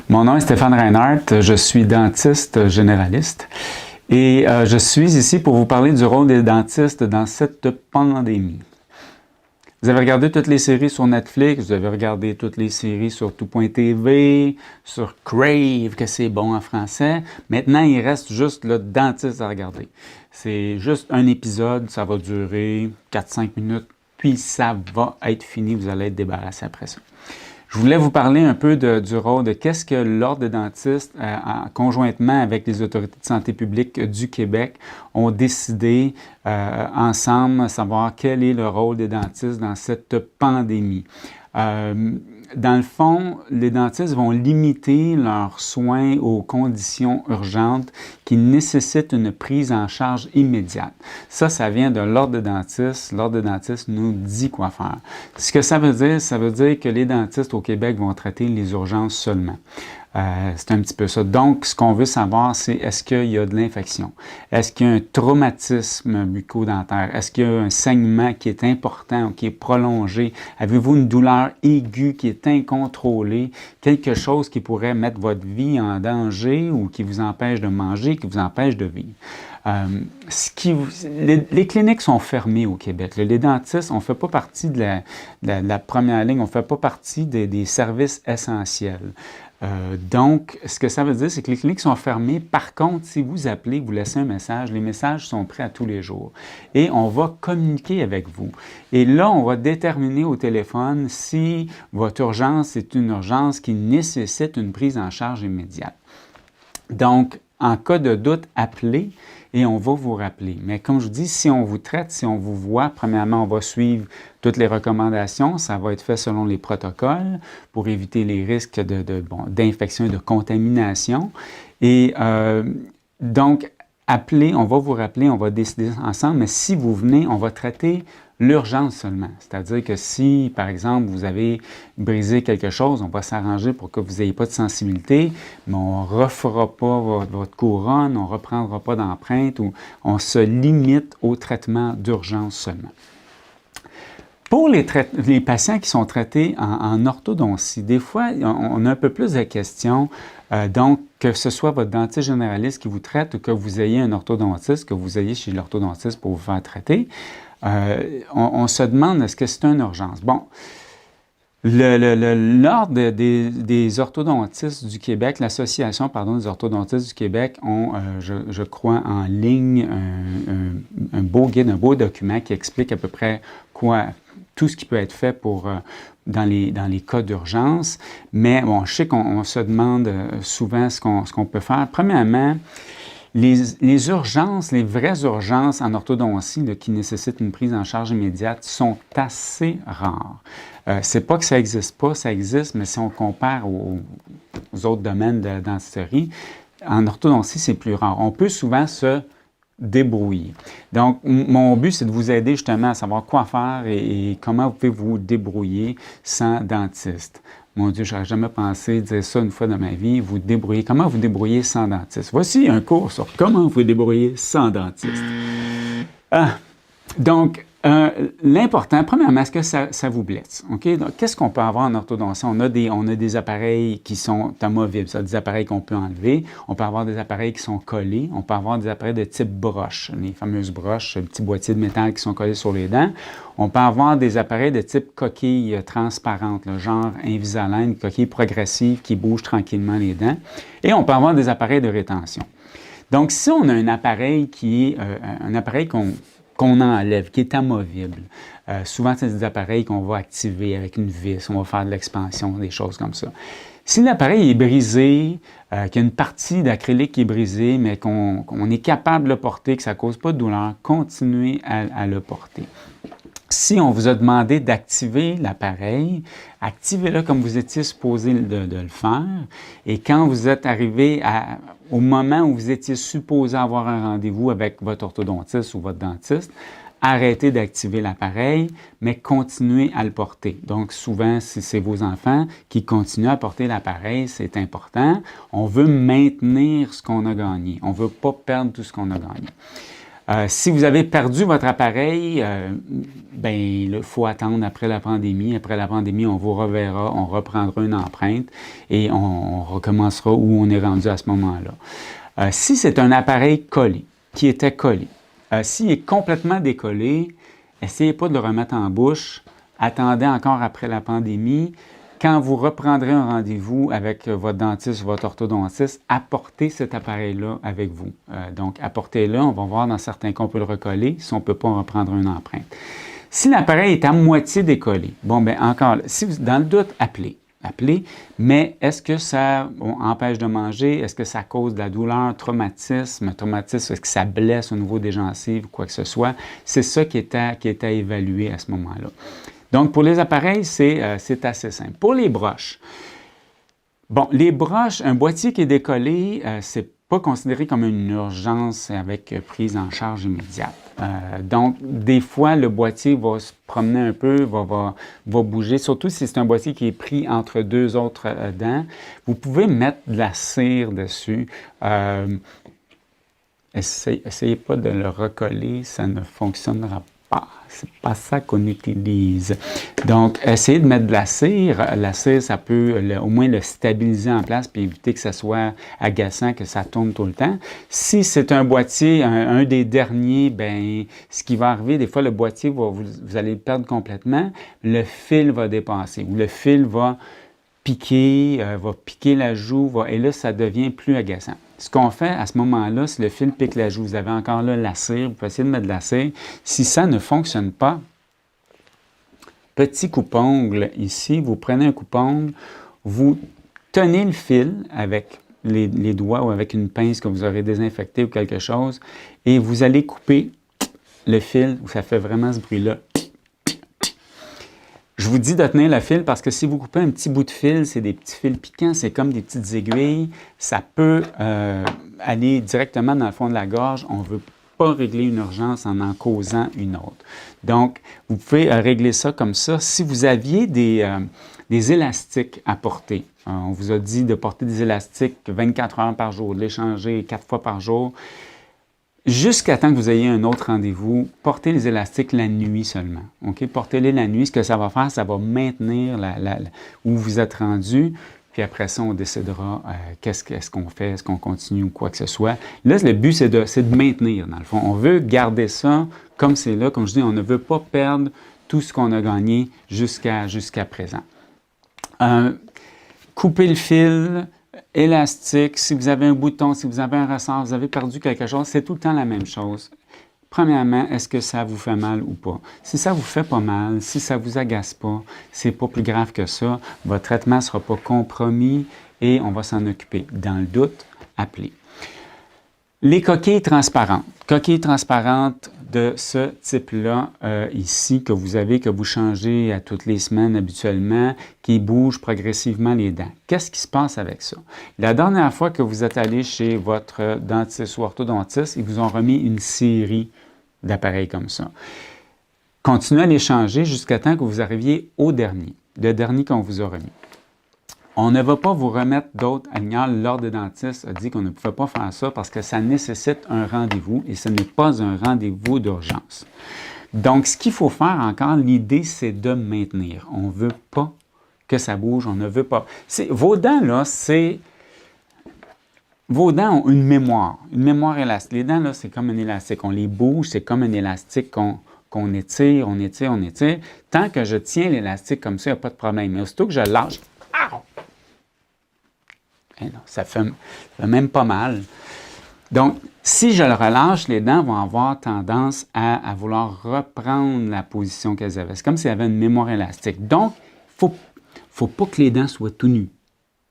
Mon nom est Stéphane Reinhardt, je suis dentiste généraliste et je suis ici pour vous parler du rôle des dentistes dans cette pandémie. Vous avez regardé toutes les séries sur Netflix, vous avez regardé toutes les séries sur tout.tv, sur Crave, que c'est bon en français. Maintenant, il reste juste le dentiste à regarder. C'est juste un épisode, ça va durer 4-5 minutes, puis ça va être fini, vous allez être débarrassé après ça. Je voulais vous parler un peu du rôle de qu'est-ce que l'Ordre des dentistes, conjointement avec les autorités de santé publique du Québec, ont décidé ensemble, à savoir quel est le rôle des dentistes dans cette pandémie. Dans le fond, les dentistes vont limiter leurs soins aux conditions urgentes qui nécessitent une prise en charge immédiate. Ça vient de l'Ordre des dentistes. L'Ordre des dentistes nous dit quoi faire. Ce que ça veut dire que les dentistes au Québec vont traiter les urgences seulement. C'est un petit peu ça. Donc, ce qu'on veut savoir, c'est est-ce qu'il y a de l'infection? Est-ce qu'il y a un traumatisme bucco-dentaire? Est-ce qu'il y a un saignement qui est important ou qui est prolongé? Avez-vous une douleur aiguë qui est incontrôlée? Quelque chose qui pourrait mettre votre vie en danger ou qui vous empêche de manger, qui vous empêche de vivre? Les cliniques sont fermées au Québec. Les dentistes, on ne fait pas partie de la première ligne, on ne fait pas partie des services essentiels. Donc, ce que ça veut dire, c'est que les cliniques sont fermées. Par contre, si vous appelez, vous laissez un message, les messages sont prêts à tous les jours. Et on va communiquer avec vous. Et là, on va déterminer au téléphone si votre urgence est une urgence qui nécessite une prise en charge immédiate. Donc, en cas de doute, appelez et on va vous rappeler. Mais comme je vous dis, si on vous traite, si on vous voit, premièrement, on va suivre toutes les recommandations. Ça va être fait selon les protocoles pour éviter les risques d'infection et de contamination. Et donc, appelez, on va vous rappeler, on va décider ensemble, mais si vous venez, on va traiter l'urgence seulement. C'est-à-dire que si, par exemple, vous avez brisé quelque chose, on va s'arranger pour que vous n'ayez pas de sensibilité, mais on ne refera pas votre couronne, on ne reprendra pas d'empreinte ou on se limite au traitement d'urgence seulement. Pour les patients qui sont traités en orthodontie, des fois, on a un peu plus de questions. Donc, que ce soit votre dentiste généraliste qui vous traite ou que vous ayez un orthodontiste, que vous ayez chez l'orthodontiste pour vous faire traiter, on se demande est-ce que c'est une urgence. Bon, l'Ordre des orthodontistes du Québec, l'Association des orthodontistes du Québec ont, je crois, en ligne un beau guide, un beau document qui explique à peu près tout ce qui peut être fait dans les cas d'urgence. Mais bon, je sais qu'on se demande souvent ce qu'on peut faire. Premièrement, les urgences, les vraies urgences en orthodontie qui nécessitent une prise en charge immédiate sont assez rares. C'est pas que ça n'existe pas, ça existe, mais si on compare aux autres domaines de dentisterie, en orthodontie, c'est plus rare. On peut souvent se débrouiller. Donc, mon but, c'est de vous aider justement à savoir quoi faire et comment vous pouvez vous débrouiller sans dentiste. Mon Dieu, je n'aurais jamais pensé dire ça une fois dans ma vie, vous débrouiller. Comment vous débrouiller sans dentiste? Voici un cours sur comment vous débrouiller sans dentiste. Donc, l'important, premièrement, est-ce que ça vous blesse? Okay? Donc, qu'est-ce qu'on peut avoir en orthodontie? On a des appareils qui sont amovibles, c'est des appareils qu'on peut enlever. On peut avoir des appareils qui sont collés. On peut avoir des appareils de type broche, les fameuses broches, petits boîtiers de métal qui sont collés sur les dents. On peut avoir des appareils de type coquille transparente, genre Invisalign, coquille progressive qui bouge tranquillement les dents. Et on peut avoir des appareils de rétention. Donc, si on a un appareil qui est un appareil qu'on enlève, qui est amovible. Souvent, c'est des appareils qu'on va activer avec une vis, on va faire de l'expansion, des choses comme ça. Si l'appareil est brisé, qu'il y a une partie d'acrylique qui est brisée, mais qu'on est capable de le porter, que ça ne cause pas de douleur, continuez à le porter. Si on vous a demandé d'activer l'appareil, activez-le comme vous étiez supposé de le faire. Et quand vous êtes arrivé au moment où vous étiez supposé avoir un rendez-vous avec votre orthodontiste ou votre dentiste, arrêtez d'activer l'appareil, mais continuez à le porter. Donc, souvent, si c'est vos enfants qui continuent à porter l'appareil, c'est important. On veut maintenir ce qu'on a gagné. On ne veut pas perdre tout ce qu'on a gagné. Si vous avez perdu votre appareil, ben, il faut attendre après la pandémie. Après la pandémie, on vous reverra, on reprendra une empreinte et on recommencera où on est rendu à ce moment-là. Si c'est un appareil collé, qui était collé, s'il est complètement décollé, essayez pas de le remettre en bouche. Attendez encore après la pandémie. Quand vous reprendrez un rendez-vous avec votre dentiste ou votre orthodontiste, apportez cet appareil-là avec vous. Donc, apportez-le. On va voir dans certains cas, on peut le recoller. Si on ne peut pas, on va prendre une empreinte. Si l'appareil est à moitié décollé, bon, bien encore, si vous, dans le doute, appelez. Appelez, mais est-ce que ça empêche de manger? Est-ce que ça cause de la douleur, traumatisme, est-ce que ça blesse au niveau des gencives ou quoi que ce soit? C'est ça qui est à évaluer à ce moment-là. Donc, pour les appareils, c'est assez simple. Pour les broches, bon, les broches, un boîtier qui est décollé, c'est pas considéré comme une urgence avec prise en charge immédiate. Donc, des fois, le boîtier va se promener un peu, va bouger, surtout si c'est un boîtier qui est pris entre deux autres dents. Vous pouvez mettre de la cire dessus. Essayez pas de le recoller, ça ne fonctionnera pas. C'est pas ça qu'on utilise. Donc, essayez de mettre de la cire. La cire, ça peut au moins le stabiliser en place puis éviter que ça soit agaçant, que ça tourne tout le temps. Si c'est un boîtier, un des derniers, ben, ce qui va arriver, des fois, le boîtier, vous allez le perdre complètement. Le fil va dépasser ou le fil va piquer la joue, et là, ça devient plus agaçant. Ce qu'on fait à ce moment-là, si le fil pique la joue, vous avez encore là la cire, vous pouvez essayer de mettre de la cire. Si ça ne fonctionne pas, petit coupe-ongle ici, vous prenez un coupe-ongle, vous tenez le fil avec les doigts ou avec une pince que vous aurez désinfectée ou quelque chose, et vous allez couper le fil, ça fait vraiment ce bruit-là. Je vous dis de tenir le fil parce que si vous coupez un petit bout de fil, c'est des petits fils piquants, c'est comme des petites aiguilles, ça peut aller directement dans le fond de la gorge. On ne veut pas régler une urgence en causant une autre. Donc, vous pouvez régler ça comme ça. Si vous aviez des élastiques à porter, on vous a dit de porter des élastiques 24 heures par jour, de les changer 4 fois par jour, jusqu'à temps que vous ayez un autre rendez-vous, portez les élastiques la nuit seulement. OK? Portez-les la nuit. Ce que ça va faire, ça va maintenir où vous êtes rendu. Puis après ça, on décidera qu'est-ce qu'on fait, est-ce qu'on continue ou quoi que ce soit. Là, le but, c'est de maintenir, dans le fond. On veut garder ça comme c'est là. Comme je dis, on ne veut pas perdre tout ce qu'on a gagné jusqu'à présent. Couper le fil, élastique, si vous avez un bouton, si vous avez un ressort, vous avez perdu quelque chose, c'est tout le temps la même chose. Premièrement, est-ce que ça vous fait mal ou pas? Si ça vous fait pas mal, si ça vous agace pas, c'est pas plus grave que ça. Votre traitement ne sera pas compromis et on va s'en occuper. Dans le doute, appelez. Les coquilles transparentes. Coquilles transparentes de ce type-là, ici, que vous changez à toutes les semaines habituellement, qui bougent progressivement les dents. Qu'est-ce qui se passe avec ça? La dernière fois que vous êtes allé chez votre dentiste ou orthodontiste, ils vous ont remis une série d'appareils comme ça. Continuez à les changer jusqu'à temps que vous arriviez au dernier, le dernier qu'on vous a remis. On ne va pas vous remettre d'autres alignants. L'ordre des dentistes a dit qu'on ne pouvait pas faire ça parce que ça nécessite un rendez-vous et ce n'est pas un rendez-vous d'urgence. Donc, ce qu'il faut faire encore, l'idée, c'est de maintenir. On ne veut pas que ça bouge, on ne veut pas. Vos dents, là, vos dents ont une mémoire élastique. Les dents, là, c'est comme un élastique. On les bouge, c'est comme un élastique qu'on étire, on étire. Tant que je tiens l'élastique comme ça, il n'y a pas de problème. Mais aussitôt que je lâche, non, ça fait même pas mal. Donc, si je le relâche, les dents vont avoir tendance à vouloir reprendre la position qu'elles avaient. C'est comme s'il y avait une mémoire élastique. Donc, il ne faut pas que les dents soient tout nues.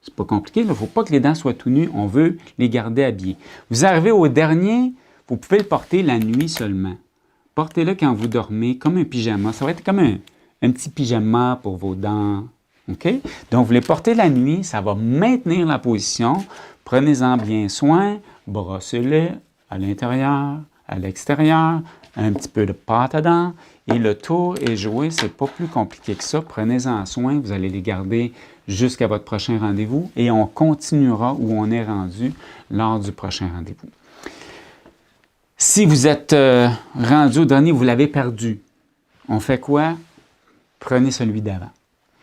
C'est pas compliqué, il ne faut pas que les dents soient tout nues. On veut les garder habillées. Vous arrivez au dernier, vous pouvez le porter la nuit seulement. Portez-le quand vous dormez, comme un pyjama. Ça va être comme un petit pyjama pour vos dents. OK? Donc, vous les portez la nuit, ça va maintenir la position. Prenez-en bien soin, brossez-les à l'intérieur, à l'extérieur, un petit peu de pâte à dents, et le tour est joué. C'est pas plus compliqué que ça. Prenez-en soin, vous allez les garder jusqu'à votre prochain rendez-vous et on continuera où on est rendu lors du prochain rendez-vous. Si vous êtes rendu au dernier, vous l'avez perdu, on fait quoi? Prenez celui d'avant.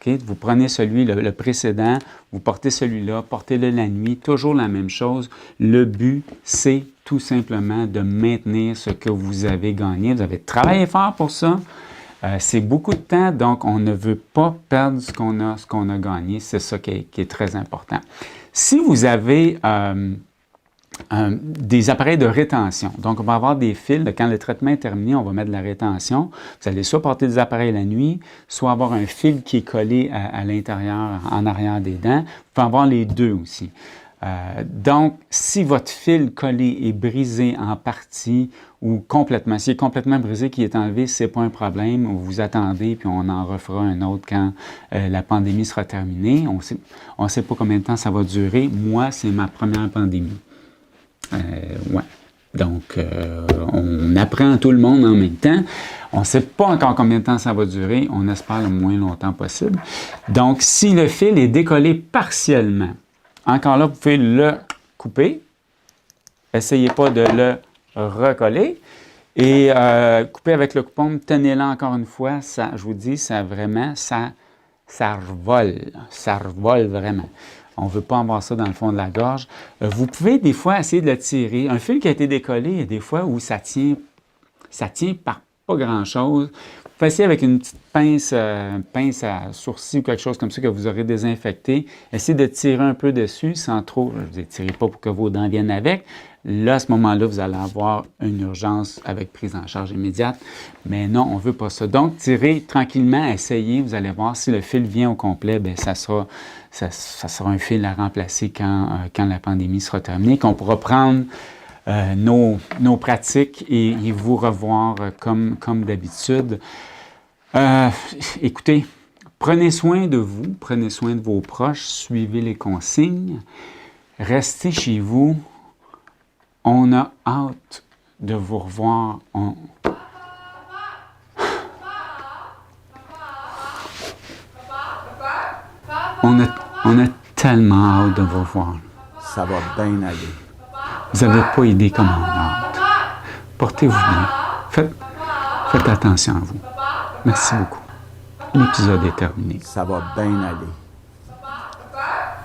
Okay? Vous prenez celui, le précédent, vous portez celui-là, portez-le la nuit, toujours la même chose. Le but, c'est tout simplement de maintenir ce que vous avez gagné. Vous avez travaillé fort pour ça. C'est beaucoup de temps, donc on ne veut pas perdre ce qu'on a gagné. C'est ça qui est très important. Si vous avez des appareils de rétention, donc on va avoir des fils, quand le traitement est terminé, on va mettre de la rétention. Vous allez soit porter des appareils la nuit, soit avoir un fil qui est collé à l'intérieur, en arrière des dents. Vous pouvez avoir les deux aussi. Donc, si votre fil collé est brisé en partie ou complètement, s'il est complètement brisé, qui est enlevé, ce n'est pas un problème. Vous attendez, puis on en refera un autre quand la pandémie sera terminée. On ne sait pas combien de temps ça va durer. Moi, c'est ma première pandémie. Ouais. Donc, on apprend tout le monde en même temps. On ne sait pas encore combien de temps ça va durer. On espère le moins longtemps possible. Donc, si le fil est décollé partiellement, encore là, vous pouvez le couper. Essayez pas de le recoller. Et couper avec le coupon, tenez-le encore une fois. Ça, je vous dis, ça vraiment, ça revole. Ça revole vraiment. On ne veut pas avoir ça dans le fond de la gorge. Vous pouvez des fois essayer de le tirer. Un fil qui a été décollé, il y a des fois où ça tient par pas grand-chose. Vous pouvez essayer avec une petite pince à sourcil ou quelque chose comme ça que vous aurez désinfecté. Essayez de tirer un peu dessus sans trop. Je ne tirez pas pour que vos dents viennent avec. Là, à ce moment-là, vous allez avoir une urgence avec prise en charge immédiate. Mais non, on ne veut pas ça. Donc, tirez tranquillement, essayez. Vous allez voir si le fil vient au complet, bien, ça sera un fil à remplacer quand la pandémie sera terminée, qu'on pourra prendre nos pratiques et vous revoir comme d'habitude. Écoutez, prenez soin de vous, prenez soin de vos proches, suivez les consignes, restez chez vous. On a hâte de vous revoir. On a tellement hâte de vous revoir. Ça va bien aller. Vous n'avez pas idée comment on a hâte. Portez-vous bien. Faites attention à vous. Merci beaucoup. L'épisode est terminé. Ça va bien aller.